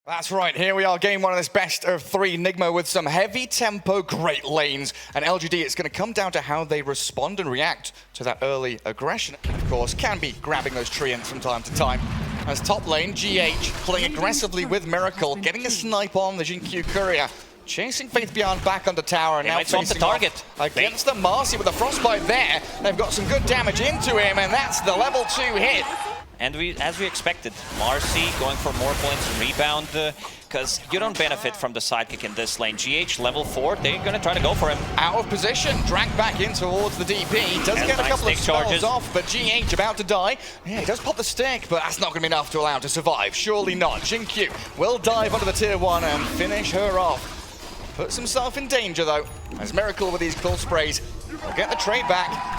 That's right, here we are, game one of this best of three NIGMA with some heavy tempo, great lanes. And LGD, it's going to come down to how they respond and react to that early aggression. Of course, can be grabbing those treants from time to time. As top lane, GH playing aggressively with Miracle, getting a snipe on the Jinkyu Courier. Chasing Faith Beyond back onto tower and now facing the target against the Marcy with the Frostbite there. They've got some good damage into him, and that's the level 2 hit. And as we expected, Marcy going for more points and rebound, because you don't benefit from the sidekick in this lane. GH level 4, they're going to try to go for him. Out of position, dragged back in towards the DP. Does get a couple of spells off, but GH about to die. Yeah, he does pop the stick, but that's not going to be enough to allow him to survive. Surely not. Jinkyu will dive onto the tier 1 and finish her off. Puts himself in danger though, as Miracle with these cool sprays will get the trade back.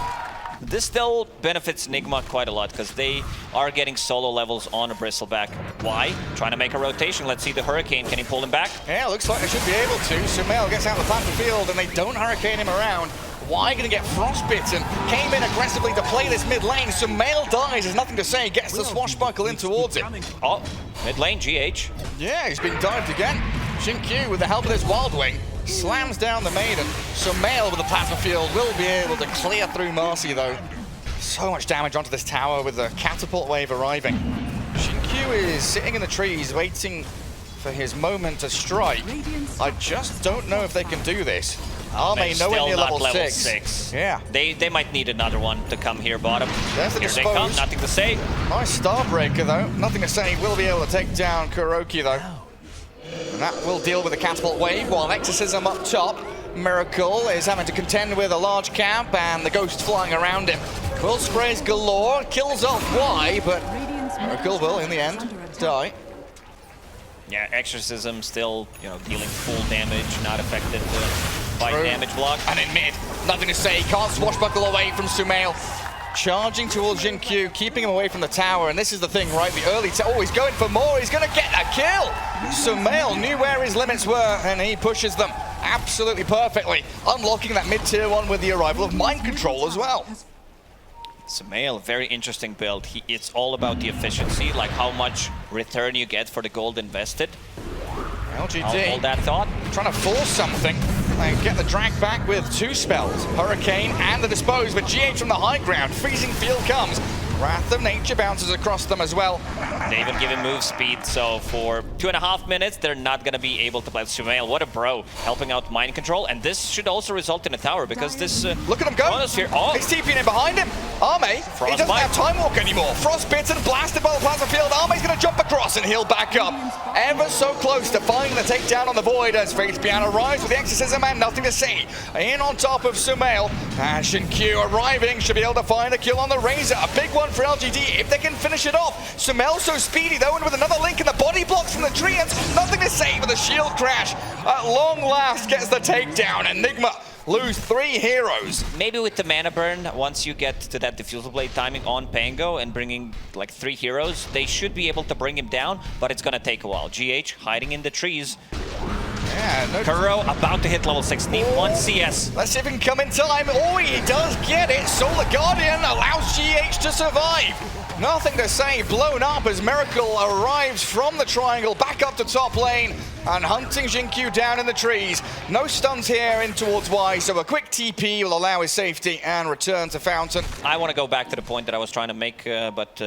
This still benefits NIGMA quite a lot because they are getting solo levels on a Bristleback. Why? Trying to make a rotation. Let's see the Hurricane. Can he pull him back? Yeah, looks like they should be able to. Sumail gets out of the platform field and they don't Hurricane him around. Why going to get frostbitten? Came in aggressively to play this mid lane. Sumail dies, there's nothing to say. Gets the swashbuckle in towards it. Oh, mid lane, GH. Yeah, he's been dived again. Jinkyu, with the help of this Wild Wing, slams down the maiden. Sumail with the plasma field will be able to clear through Marcy though. So much damage onto this tower with the catapult wave arriving. Jinkyu is sitting in the trees waiting for his moment to strike. I just don't know if they can do this. Arme nowhere near level 6. Yeah. They might need another one to come here bottom. There's the here dispose. They come, nothing to say. Nice Starbreaker though. Nothing to say. Will be able to take down Kuroki though. And that will deal with the catapult wave while Exorcism up top. Miracle is having to contend with a large camp and the ghost flying around him. Quill sprays galore, kills off Y, but Miracle will in the end die. Yeah, Exorcism still, dealing full damage, not affected by damage block. And in mid, nothing to say, can't swashbuckle away from Sumail. Charging towards Jinkyu, keeping him away from the tower, and this is the thing, right? The early he's going for more, he's going to get a kill! Sumail knew where his limits were, and he pushes them absolutely perfectly, unlocking that mid-tier 1 with the arrival of Mind Control as well. Sumail, very interesting build. It's all about the efficiency, like how much return you get for the gold invested. LGD, I'll hold that thought. Trying to force something and get the drag back with 2 spells. Hurricane and the Dispose, but GH from the high ground. Freezing Field comes. Wrath of Nature bounces across them as well. They even give him move speed, so for 2.5 minutes, they're not going to be able to play Sumail. What a bro, helping out Mind Control, and this should also result in a tower, because this... Look at him go! Here. Oh. He's TPing in behind him. Arme, he doesn't have Time Walk anymore. Frostbitten, blasted by the plasma field. Arme's going to jump across and he'll back up. Ever so close to finding the takedown on the Void as Faith Beyond arrives with the Exorcism and nothing to see. In on top of Sumail, and Jinkyu arriving, should be able to find a kill on the Razor. A big one for LGD if they can finish it off. Sumail so speedy though, and with another link in the body blocks from the treants, nothing to say with a shield crash. At long last gets the takedown, and NIGMA lose 3 heroes. Maybe with the mana burn, once you get to that Diffusal Blade timing on Pango and bringing like 3 heroes, they should be able to bring him down, but it's gonna take a while. GH hiding in the trees. Yeah, no Kuro about to hit level 6, need 1 CS. Let's see if he can come in time. Oh, he does get it. Solar Guardian allows GH to survive. Nothing to say, blown up as Miracle arrives from the triangle back up to top lane and hunting Jinkyu down in the trees. No stuns here in towards Y, so a quick TP will allow his safety and return to Fountain. I want to go back to the point that I was trying to make, but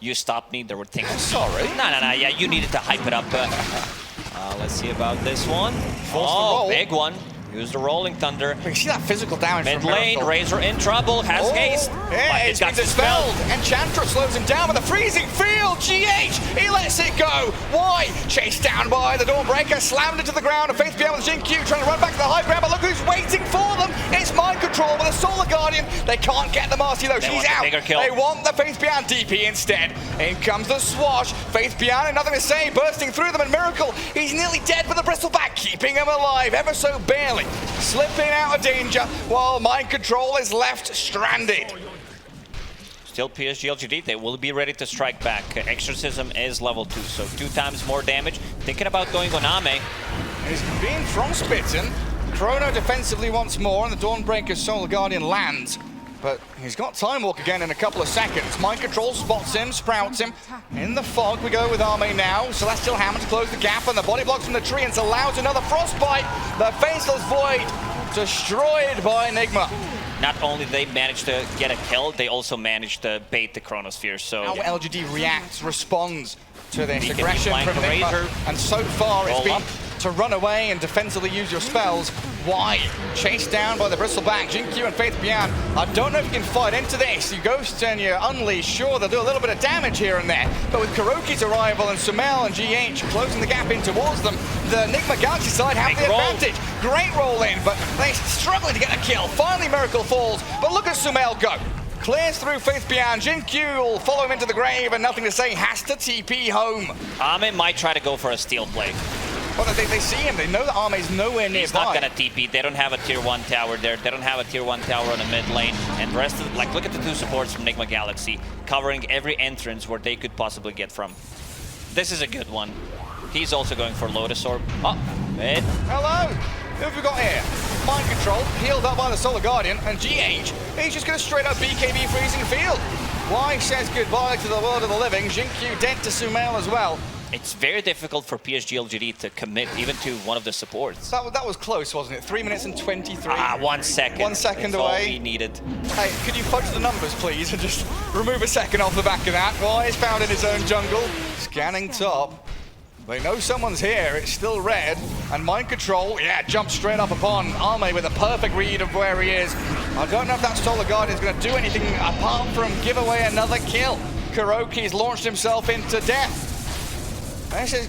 you stopped me. There were things. Sorry. No, yeah, you needed to hype it up. Let's see about this one. Oh, big one. Use the Rolling Thunder. You see that physical damage mid from lane, Miracle. Razor in trouble, has haste. Yeah, it's got dispelled. Enchantress slows him down with a freezing field. GH, he lets it go. Why? Chased down by the Dawnbreaker, slammed into the ground, and Faith Beyond with Jinkyu trying to run back to the high ground, but look who's waiting for them. It's Mind Control with a Solar Guardian. They can't get the Marcy though, she's out. They want the Faith Beyond DP instead. In comes the Swash. Faith Beyond, nothing to say, bursting through them, and Miracle, he's nearly dead with the Bristleback, keeping him alive ever so barely. Slipping out of danger while Mind Control is left stranded. Still PSG.LGD, they will be ready to strike back. Exorcism is level 2, so 2 times more damage. Thinking about going on Ame. He's being frostbitten. Chrono defensively once more, and the Dawnbreaker Solar Guardian lands. but he's got Time Walk again in a couple of seconds. Mind Control spots him, sprouts him. In the fog, we go with Arme now. Celestial Hammer to close the gap, and the body blocks from the tree and allows another Frostbite. The Faceless Void destroyed by NIGMA. Not only did they manage to get a kill, they also managed to bait the Chronosphere. So how LGD reacts, responds to this BKB aggression from NIGMA, and so far it's been to run away and defensively use your spells. Why? Chased down by the Bristleback, Jinkyu and Faith Beyond. I don't know if you can fight into this. You Ghost and you Unleash, sure, they'll do a little bit of damage here and there, but with Kuroki's arrival and Sumail and GH closing the gap in towards them, the NIGMA Galaxy side have the advantage. Great roll in, but they're struggling to get a kill. Finally, Miracle falls, but look at Sumail go. Clears through Faith Beyond. Jinkyu will follow him into the grave, and nothing to say, has to TP home. Arme might try to go for a steal play. Well, they see him. They know that Arme's nowhere nearby. He's not gonna TP. They don't have a tier 1 tower there. They don't have a tier 1 tower on the mid lane. And the rest of like, look at the two supports from NIGMA Galaxy, covering every entrance where they could possibly get from. This is a good one. He's also going for Lotus Orb. Oh, mid. Hello. Who have we got here? Mind Control, healed up by the Solar Guardian, and GH, he's just going to straight up BKB Freezing Field. Y says goodbye to the world of the living. Jinkyu dead to Sumail as well. It's very difficult for PSG.LGD to commit even to one of the supports. That was close, wasn't it? 3 minutes and 23. 1 second. 1 second That's away. All we needed. Hey, could you fudge the numbers, please, and just remove a second off the back of that? Y is found in his own jungle. Scanning top. They know someone's here, it's still red, and Mind Control, yeah, jumps straight up upon Arme with a perfect read of where he is. I don't know if that Solar Guardian is going to do anything apart from give away another kill. Kuroki's launched himself into death. This is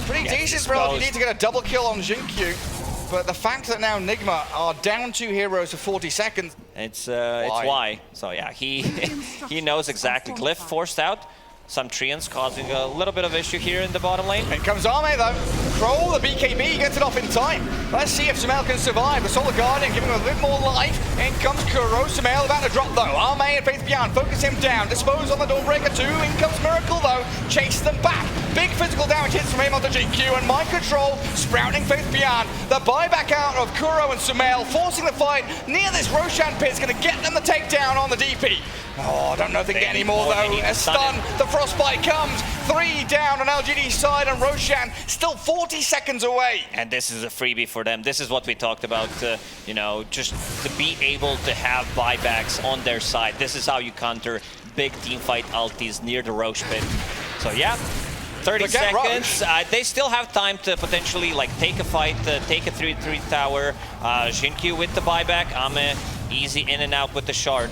pretty decent for LGD to get a double kill on Jinkyu, but the fact that now NIGMA are down 2 heroes for 40 seconds. It's Y. So yeah, he knows exactly. Glyph forced out. Some Treants causing a little bit of issue here in the bottom lane. In comes Arme though. Kroll, the BKB, gets it off in time. Let's see if Sumail can survive. The Solar Guardian giving him a bit more life. In comes Kuro. Sumail about to drop though. Arme and Faith Beyond focus him down. Dispose on the Dawnbreaker too. In comes Miracle though. Chase them back. Big physical damage hits from him onto GQ, and Mind Control sprouting Faith Beyond. The buyback out of Kuro and Sumail, forcing the fight near this Roshan pit is going to get them the takedown on the DP. Oh, I don't know if they can get any more though. A stun, the Frostbite comes. 3 down on LGD's side, and Roshan still 40 seconds away. And this is a freebie for them. This is what we talked about, you know, just to be able to have buybacks on their side. This is how you counter big teamfight ultis near the Roche pit. So yeah, 30 seconds. They still have time to potentially like take a fight, take a 3-3 tower. Jinkyu with the buyback. Arme easy in and out with the shard.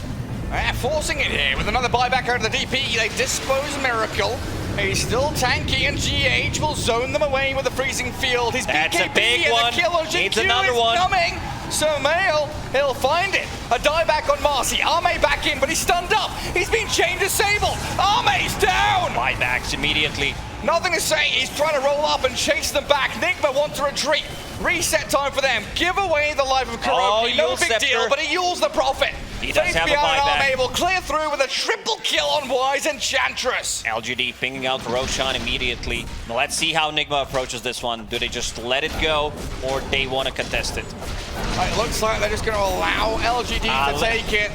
Forcing it here with another buyback out of the DP. They dispose Miracle. He's still tanky, and GH will zone them away with a Freezing Field. His That's BKB a big one. The kill on Needs Jinkyu another is one. coming. Sumail, he'll find it. A dieback on Marcy. Arme back in, but he's stunned up. He's been chain disabled. Arme's down. Buybacks immediately. Nothing to say. He's trying to roll up and chase them back. NIGMA want to retreat. Reset time for them. Give away the life of Kuroki. No big deal, but he yields the profit. He does have a buyback. Arme will clear through with a triple kill on Wise Enchantress. LGD pinging out Roshan immediately. Now let's see how NIGMA approaches this one. Do they just let it go, or they want to contest it? It looks like they're just going to allow LGD to take it.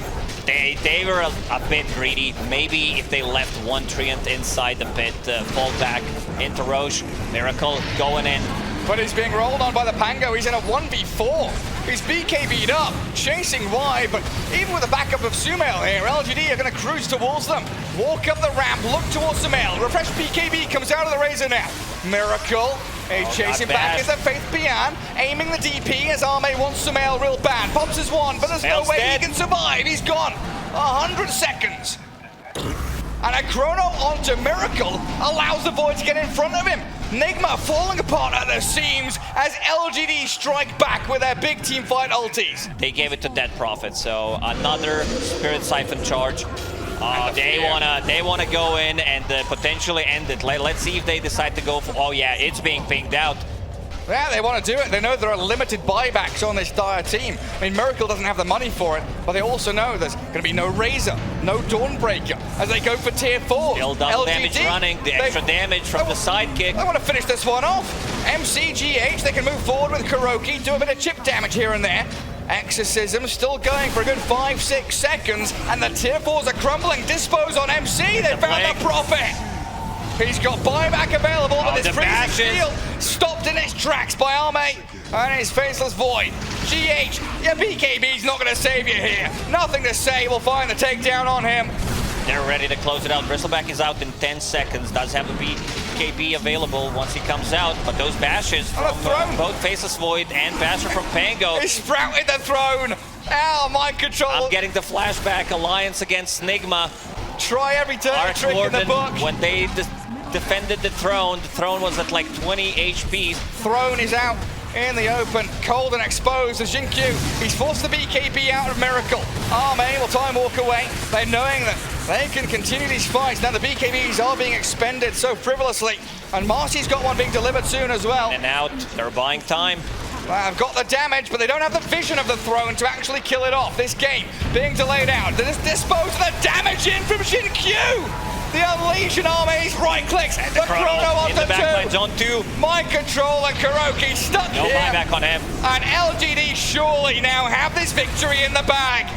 They were a bit greedy. Maybe if they left one Treant inside the pit, fall back into Roche. Miracle going in. But he's being rolled on by the Pango. He's in a 1v4. He's BKB'd up, chasing Y, but even with the backup of Sumail here, LGD are going to cruise towards them. Walk up the ramp, look towards Sumail. Refresh BKB comes out of the Razor now. Miracle, he's chasing back as a Faith Beyond, aiming the DP as Arme wants Sumail real bad. Pops his one, but there's no way he can survive. He's gone. 100 seconds. And a chrono onto Miracle allows the Void to get in front of him. NIGMA falling apart at the seams as LGD strike back with their big team fight ultis. They gave it to Dead Prophet, so another Spirit Siphon charge. They wanna go in and potentially end it. Let's see if they decide to go for. Oh yeah, it's being pinged out. Yeah, they want to do it. They know there are limited buybacks on this dire team. I mean, Miracle doesn't have the money for it, but they also know there's going to be no Razor, no Dawnbreaker as they go for tier 4. Still double damage running, the extra damage from the sidekick. They want to finish this one off. MCGH, they can move forward with Kuroki, do a bit of chip damage here and there. Exorcism still going for a good 5-6 seconds, and the tier 4s are crumbling. Dispose on MC, they found the profit. He's got buyback available, but this freezing field stopped in its tracks by Arme and his Faceless Void. GH, yeah, BKB's not going to save you here. Nothing to say, we'll find the takedown on him. They're ready to close it out. Bristleback is out in 10 seconds. Does have the BKB available once he comes out, but those bashes from both Faceless Void and Basher from Pango. He sprouted the throne. Ow, mind control. I'm getting the flashback. Alliance against NIGMA. Try every turn trick in the book. When they defended the throne was at like 20 HP. Throne is out in the open, cold and exposed as Jinkyu. He's forced the BKB out of Miracle. Arme will time walk away. They're knowing that they can continue these fights. Now the BKBs are being expended so frivolously. And Marcy's got one being delivered soon as well. And out, they're buying time. I've got the damage, but they don't have the vision of the throne to actually kill it off. This game being delayed out. They just dispose of the damage in from Jinkyu. The Unleashin Army's right clicks, the Chrono onto the backlines on 2. Mind control and Kuroki stuck here. No buyback on him. And LGD surely now have this victory in the bag.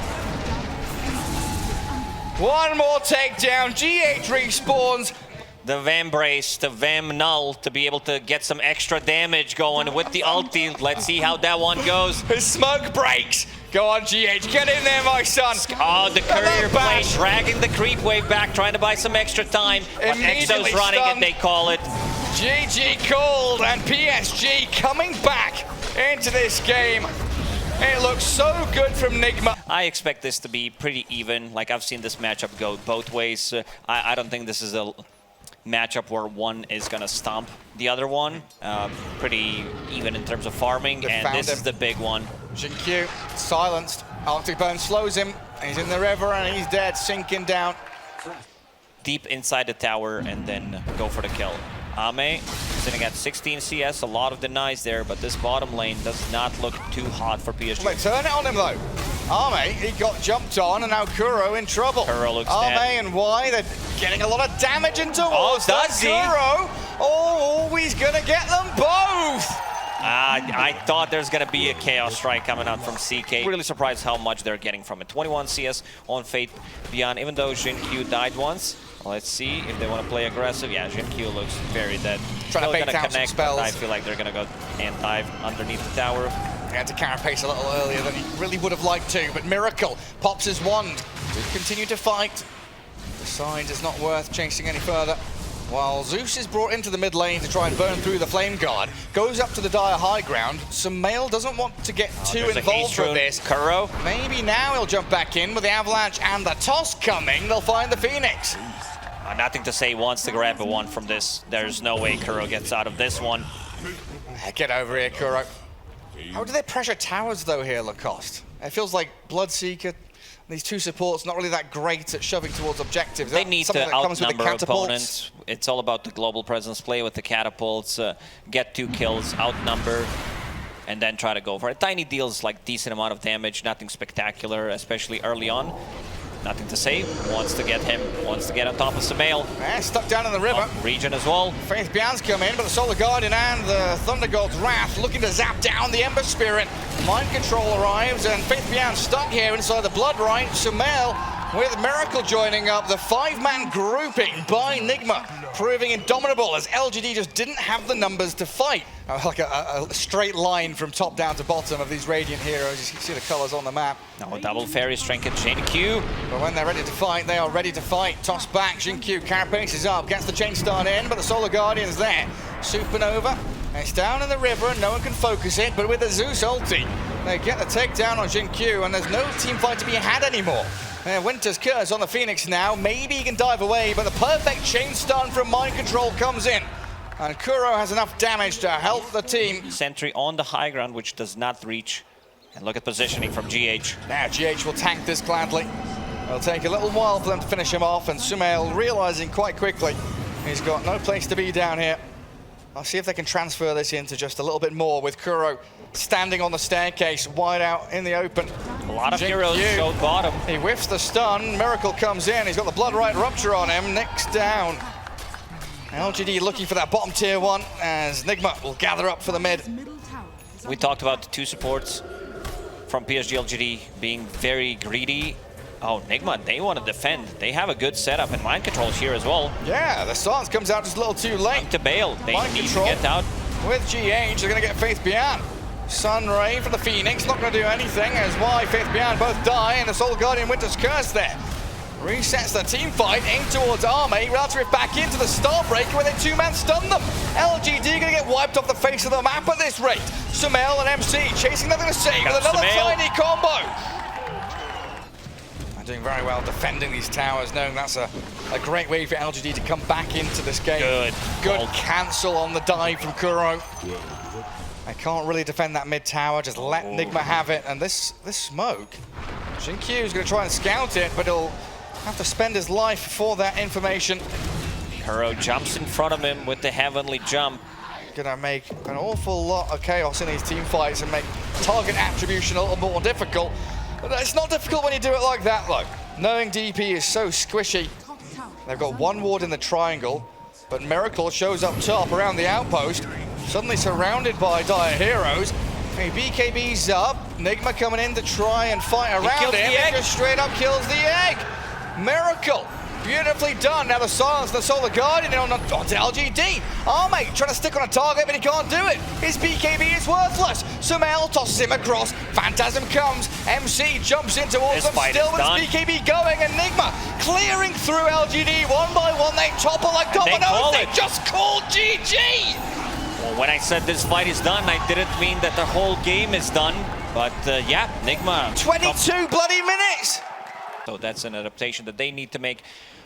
One more takedown, GH respawns. The Vambrace, the Vam Null to be able to get some extra damage going with the ulti. Let's see how that one goes. His smoke breaks. Go on, GH, get in there, my son. Oh, the courier play, dragging the creep wave back, trying to buy some extra time. But Exo's running it, they call it. GG called, and PSG coming back into this game. It looks so good from NIGMA. I expect this to be pretty even. Like, I've seen this matchup go both ways. I don't think this is a matchup where one is gonna stomp the other one. Pretty even in terms of farming, and this is the big one. Jinkyu silenced. Arctic Bone slows him. He's in the river and he's dead, sinking down. Deep inside the tower and then go for the kill. Ame sitting at 16 CS, a lot of denies there, but this bottom lane does not look too hot for PSG. Wait, turn it on him though. Arme, he got jumped on, and now Kuro in trouble. Kuro looks Arme dead. and Y, they're getting a lot of damage into does he? Kuro. Oh, he's gonna get them both. I thought there's gonna be a Chaos Strike coming out from CK. Really surprised how much they're getting from it. 21 CS on Fate Beyond, even though Jinkyu died once. Let's see if they want to play aggressive. Yeah, Jinkyu looks very dead. Trying to bait out some spells. I feel like they're gonna go and dive underneath the tower. He had to carapace a little earlier than he really would have liked to, but Miracle pops his wand to continue to fight. Decides it's not worth chasing any further. While Zeus is brought into the mid lane to try and burn through the flame guard, goes up to the dire high ground. Sumail doesn't want to get too involved with this. Kuro. Maybe now he'll jump back in with the avalanche and the toss coming. They'll find the Phoenix. Nothing to say, wants to grab a one from this. There's no way Kuro gets out of this one. Get over here, Kuro. How do they pressure towers though here, Lacoste? It feels like Bloodseeker, these two supports, not really that great at shoving towards objectives. They need to outnumber opponents. It's all about the global presence play with the catapults, get 2 kills, outnumber, and then try to go for it. Tiny deals like decent amount of damage, nothing spectacular, especially early on. Nothing to say, wants to get on top of Sumail. Stuck down in the river. Region as well. Faith Beyond's come in, but the Solar Guardian and the Thunder God's Wrath looking to zap down the Ember Spirit. Mind Control arrives, and Faith Beyond stuck here inside the Blood Rite. Sumail with Miracle joining up. The 5-man grouping by NIGMA proving indomitable as LGD just didn't have the numbers to fight. Like a straight line from top down to bottom of these Radiant heroes. You can see the colors on the map. No, double Fairy Strength and Jinkyu. But when they're ready to fight, they are ready to fight. Toss back, Jinkyu carapaces up, gets the chain start in, but the Solar Guardian's there. Supernova, it's down in the river and no one can focus it, but with the Zeus ulti, they get the takedown on Jinkyu, and there's no team fight to be had anymore. Winter's Curse on the Phoenix now. Maybe he can dive away, but the perfect chain stun from Mind Control comes in. And Kuro has enough damage to help the team. Sentry on the high ground, which does not reach. And look at positioning from GH. Now GH will tank this gladly. It'll take a little while for them to finish him off, and Sumail realizing quite quickly he's got no place to be down here. I'll see if they can transfer this into just a little bit more with Kuro standing on the staircase, wide out in the open. A lot of heroes showed bottom. He whiffs the stun, Miracle comes in, he's got the Blood Rite Rupture on him, Nick's down. LGD looking for that bottom tier 1 as NIGMA will gather up for the mid. We talked about the 2 supports. from PSG.LGD being very greedy. Oh, NIGMA, they want to defend. They have a good setup and mind controls here as well. Yeah, the silence comes out just a little too late. Time to bail. They Mind need control to get out. With GH, they're going to get Faith Beyond. Sunray from the Phoenix, not going to do anything as Y, Faith Beyond both die, and the Soul Guardian Winter's Curse there. Resets the team fight, aim towards Army, relative back into the Starbreaker where they two-man stun them. LGD going to get wiped off the face of the map at this rate. Sumail and MC chasing nothing to save with another tiny combo. Doing very well defending these towers, knowing that's a great way for LGD to come back into this game. Good cancel on the dive from Kuro. I can't really defend that mid tower, just let NIGMA have it. And this smoke, Jinkyu is going to try and scout it, but he'll have to spend his life for that information. Kuro jumps in front of him with the heavenly jump. Gonna make an awful lot of chaos in these team fights and make target attribution a little more difficult. But it's not difficult when you do it like that, though. Knowing DP is so squishy. They've got one ward in the triangle, but Miracle shows up top around the outpost, suddenly surrounded by dire heroes. Hey, BKB's up. NIGMA coming in to try and fight around him. He just straight up kills the egg. Miracle. Beautifully done. Now the silence and the Solar Guardian onto LGD. Armate trying to stick on a target, but he can't do it. His BKB is worthless. Sumail tosses him across. Phantasm comes. MC jumps in towards them still with his BKB going, and NIGMA clearing through LGD one by one. They topple like dominoes. They just called GG. Well, when I said this fight is done, I didn't mean that the whole game is done. But yeah, NIGMA. 22 bloody minutes. So that's an adaptation that they need to make.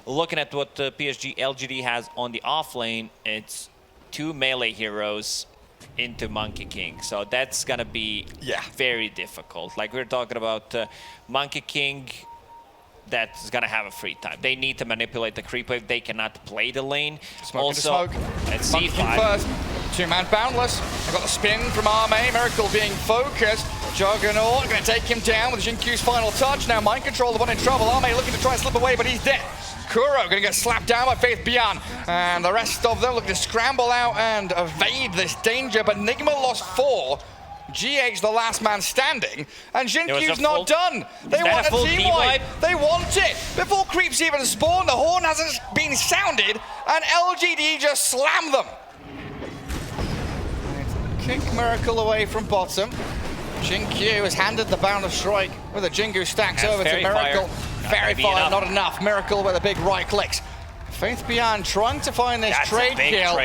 Looking at what PSG.LGD has on the off lane, it's 2 melee heroes into Monkey King. So that's gonna be very difficult. Like we're talking about Monkey King, that's gonna have a free time. They need to manipulate the creep wave. They cannot play the lane. Also, let's see first. 2-man boundless. I've got the spin from Arme. Miracle being focused. Juggernaut going to take him down with Jinkyu's final touch. Now mind control, the one in trouble. Arme looking to try and slip away, but he's dead. Kuro going to get slapped down by Faith Beyond. And the rest of them looking to scramble out and evade this danger. But NIGMA lost 4. GH the last man standing, and Jinkyu's not done. They want a team wipe. They want it. Before creeps even spawn, the horn hasn't been sounded, and LGD just slammed them. Kick Miracle away from bottom. Jinkyu has handed the boundless strike with a Jingu stacks over to Miracle. Very fire, not enough. Miracle with a big right clicks. Faith Beyond trying to find this trade kill.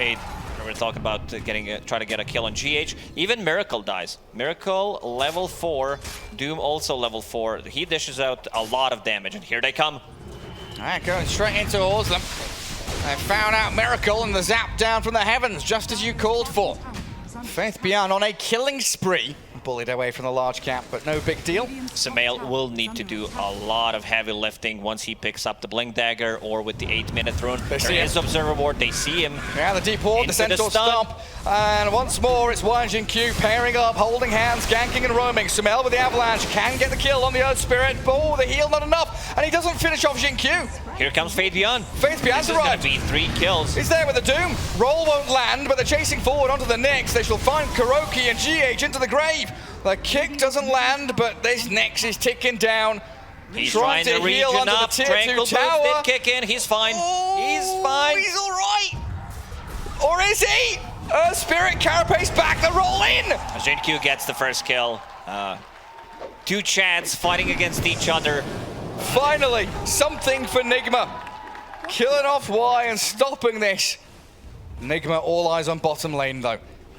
We're talking about trying to get a kill on GH. Even Miracle dies. Miracle level 4, Doom also level 4. He dishes out a lot of damage, and here they come. All right, going straight in towards them. They found out Miracle and the zap down from the heavens, just as you called for. Faith Beyond on a killing spree. Bullied away from the large cap, but no big deal. Sumail will need to do a lot of heavy lifting once he picks up the Blink Dagger or with the 8-minute rune. There is Observer Ward, they see him. Yeah, the deep ward, the Centaur stomp. And once more, it's Jinkyuu pairing up, holding hands, ganking and roaming. Sumail with the avalanche can get the kill on the Earth Spirit. Oh, the heal not enough, and he doesn't finish off Jinkyuu. Here comes Faith Beyond. Faith Beyond's arrived. This is gonna be 3 kills. He's there with the Doom. Roll won't land, but they're chasing forward onto the Nyx. They shall find Kuroki and GH into the grave. The kick doesn't land, but this Nyx is ticking down. He's trying to heal under the tier 2 tower. Kick in, he's fine. He's fine. He's all right. Or is he? Earth Spirit carapace back, the roll in. Jinkyu gets the first kill. 2 Chads fighting against each other. Finally, something for NIGMA. Killing off Y and stopping this. NIGMA all eyes on bottom lane though.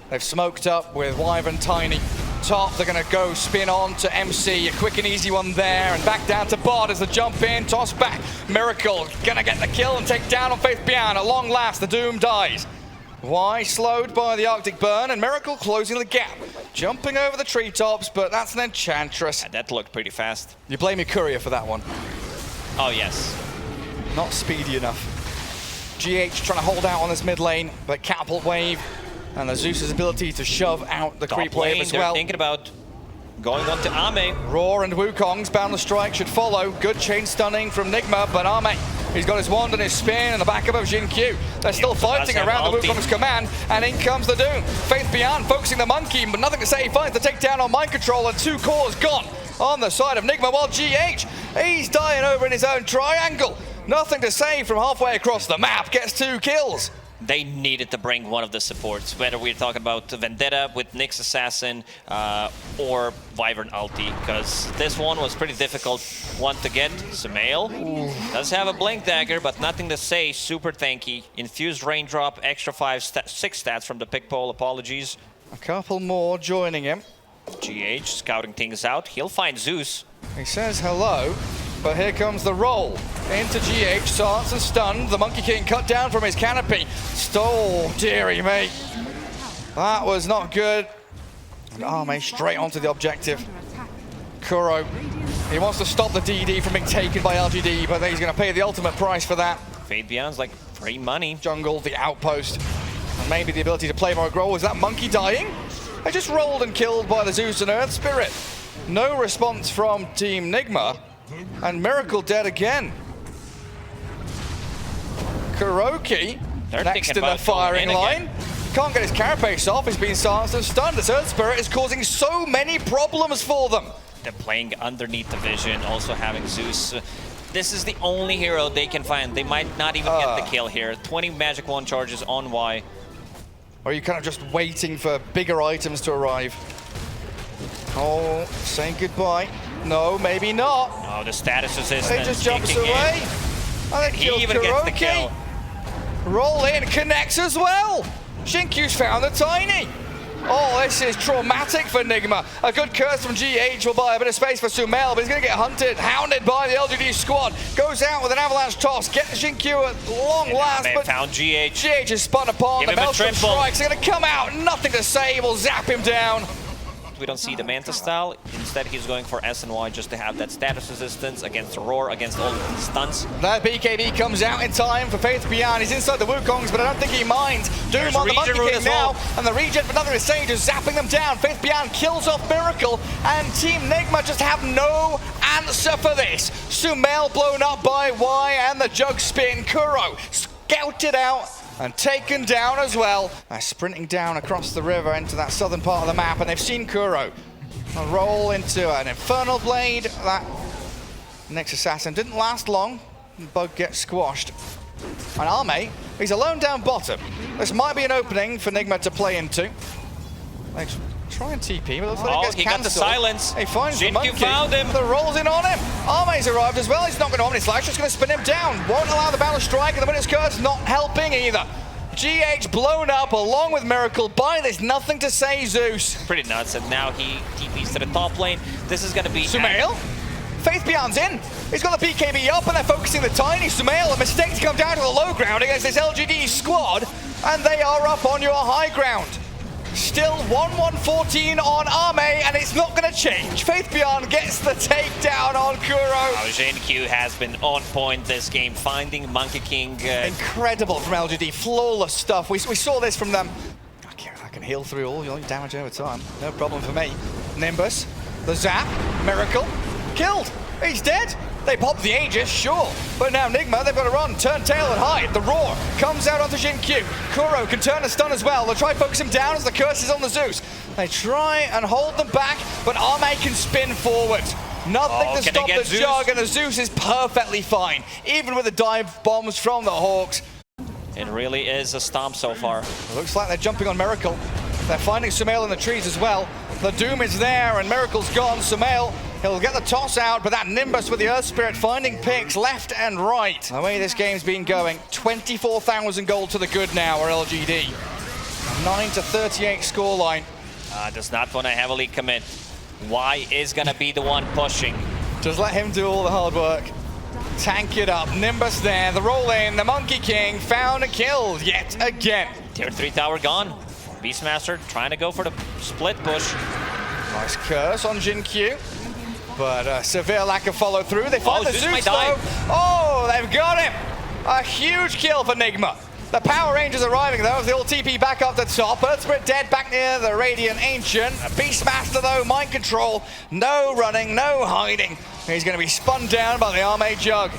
They've smoked up with Wyvern Tiny. Top, they're going to go spin on to MC. A quick and easy one there. And back down to Bot as the jump in. Toss back. Miracle going to get the kill and take down on Faith Beyond. At long last, the Doom dies. Y slowed by the Arctic Burn, and Miracle closing the gap. Jumping over the treetops, but that's an Enchantress. Yeah, that looked pretty fast. You blame your courier for that one. Oh, yes. Not speedy enough. GH trying to hold out on this mid lane, but Catapult Wave and the Zeus's ability to shove out the creep wave as well. They're thinking about going on to Ame. Roar and Wukong's Boundless Strike should follow. Good chain stunning from NIGMA, but Ame He's got his wand and his spin in the back of Jin-Q. They're still fighting around the Wukong's command, and in comes the Doom. Faith Beyond focusing the monkey, but nothing to say. He finds the takedown on mind control, and 2 cores gone on the side of NIGMA, while GH, he's dying over in his own triangle. Nothing to say from halfway across the map, gets 2 kills. They needed to bring one of the supports, whether we're talking about Vendetta with Nyx Assassin or Wyvern Ulti, because this one was pretty difficult one to get. Sumail does have a Blink Dagger, but nothing to say. Super tanky. Infused Raindrop, extra 6 stats from the pick pole. Apologies. A couple more joining him. GH scouting things out. He'll find Zeus. He says hello, but here comes the roll. Into GH, Silence and stunned. The Monkey King cut down from his canopy. Stole, dearie me. That was not good. And Arme straight onto the objective. Kuro, he wants to stop the DD from being taken by LGD, but he's going to pay the ultimate price for that. Fade Beyond's like free money. Jungle, the outpost, and maybe the ability to play more aggro. Is that Monkey dying? They just rolled and killed by the Zeus and Earth Spirit. No response from Team NIGMA, and Miracle dead again. Kuroki next in the firing line. Can't get his carapace off, he's been silenced and stunned. This Earth Spirit is causing so many problems for them. They're playing underneath the vision, also having Zeus. This is the only hero they can find. They might not even get the kill here. 20 Magic Wand charges on Y. Or are you kind of just waiting for bigger items to arrive? Oh, saying goodbye. No, maybe not. Oh, the status resistance. He just jumps away. And he even gets the kill. Roll in, connects as well. Jin-Q's found the Tiny. Oh, this is traumatic for NIGMA. A good curse from GH will buy a bit of space for Sumail, but he's going to get hunted, hounded by the LGD squad. Goes out with an avalanche toss, gets Jin-Q at long last, but found GH. GH is spun upon. The Maelstrom strikes are going to come out, nothing to say, will zap him down. We don't see the Manta style. Instead, he's going for SNY just to have that status resistance against Roar, against all of these stunts. That BKB comes out in time for Faith Beyond. He's inside the Wukongs, but I don't think he minds. Doom on the Monkey King now, and the regen for nothing to say, just zapping them down. Faith Beyond kills off Miracle, and Team NIGMA just have no answer for this. Sumail blown up by Y, and the Jug Spin. Kuro scouted out and taken down as well. They're sprinting down across the river into that southern part of the map, and they've seen Kuro roll into an Infernal Blade. That Nyx Assassin didn't last long. Bug gets squashed. And Arme, he's alone down bottom. This might be an opening for NIGMA to play into. They try and TP, but looks like it gets he cancelled. got the silence. He finds the Monkey. Found him. The rolls in on him. Arme's arrived as well. He's not going to Omni Slash, just going to spin him down. Won't allow the Battle Strike, and the Winner's Curse not helping either. GH blown up along with Miracle by this nothing to say Zeus. Pretty nuts, and now he TPs to the top lane. This is going to be... Sumail? Faith Beyond's in. He's got the BKB up, and they're focusing the Tiny. Sumail, a mistake to come down to the low ground against this LGD squad, and they are up on your high ground. Still 1-1-14 on Arme, and it's not going to change. Faith Beyond gets the takedown on Kuro. Jin-Q has been on point this game, finding Monkey King. Incredible from LGD, flawless stuff. We saw this from them. I can heal through all your damage over time. No problem for me. Nimbus, the zap, Miracle, killed. He's dead. They popped the Aegis, sure, but now NIGMA, they've got to run, turn tail and hide. The Roar comes out onto Jin-Q. Kuro can turn and stun as well. They'll try to focus him down as the curse is on the Zeus. They try and hold them back, but Arme can spin forward. Nothing to stop the Zeus? Jug, and the Zeus is perfectly fine, even with the dive bombs from the Hawks. It really is a stomp so far. It looks like they're jumping on Miracle. They're finding Sumail in the trees as well. The Doom is there, and Miracle's gone. Sumail, he'll get the toss out, but that Nimbus with the Earth Spirit finding picks left and right. The way this game's been going, 24,000 gold to the good now, or LGD. 9-38 scoreline. Does not want to heavily commit. Y is going to be the one pushing. Just let him do all the hard work. Tank it up. Nimbus there, the roll in, the Monkey King found and killed yet again. Tier 3 tower gone. Beastmaster trying to go for the split push. Nice curse on Jin-Q, but severe lack of follow through. They find the Zeus though. Oh, they've got him. A huge kill for NIGMA. The Power Rangers arriving though, as they all TP back up the top. Earth Spirit dead back near the Radiant Ancient. Beastmaster though, mind control. No running, no hiding. He's going to be spun down by the Arme Jug.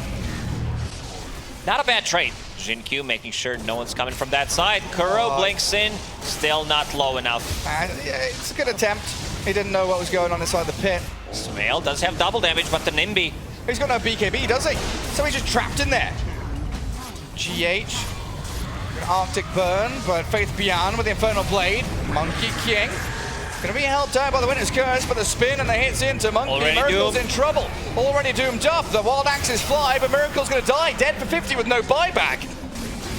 Not a bad trade. Jin-Q making sure no one's coming from that side. Kuro blinks in, still not low enough. Yeah, it's a good attempt. He didn't know what was going on inside the pit. Smail does have double damage, but the Nimby. He's got no BKB, does he? So he's just trapped in there. GH, an Arctic Burn, but Faith Beyond with the Infernal Blade. Monkey King. Gonna be held down by the Winter's Curse, but the spin and the hits into Monkey. Already Miracle's doomed. in trouble. Already doomed up. The Wild Axes fly, but Miracle's gonna die. Dead for 50 with no buyback.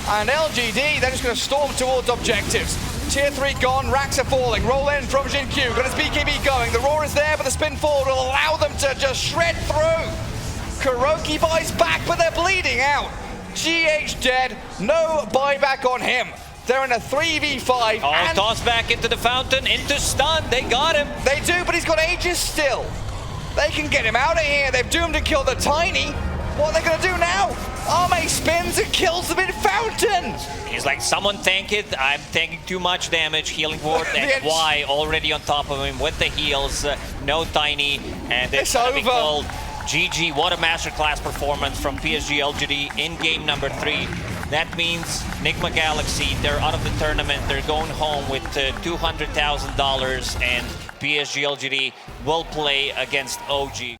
And LGD, they're just gonna storm towards objectives. Tier 3 gone, racks are falling. Roll in from Jin-Q, got his BKB going. The roar is there, but the spin forward will allow them to just shred through. Kuroki buys back, but they're bleeding out. GH dead, no buyback on him. They're in a 3v5. Oh, and toss back into the fountain, into stun. They got him. they do, but he's got Aegis still. They can get him out of here. They've doomed to kill the Tiny. What are they gonna do now? Arme spins and kills them in fountain. He's like, someone tank it. I'm tanking too much damage. Healing ward and Y already on top of him with the heals. No Tiny, and it's gonna be over. called GG. What a masterclass performance from PSG.LGD in game number 3. That means NIGMA Galaxy, they're out of the tournament. They're going home with $200,000, and PSG.LGD will play against OG.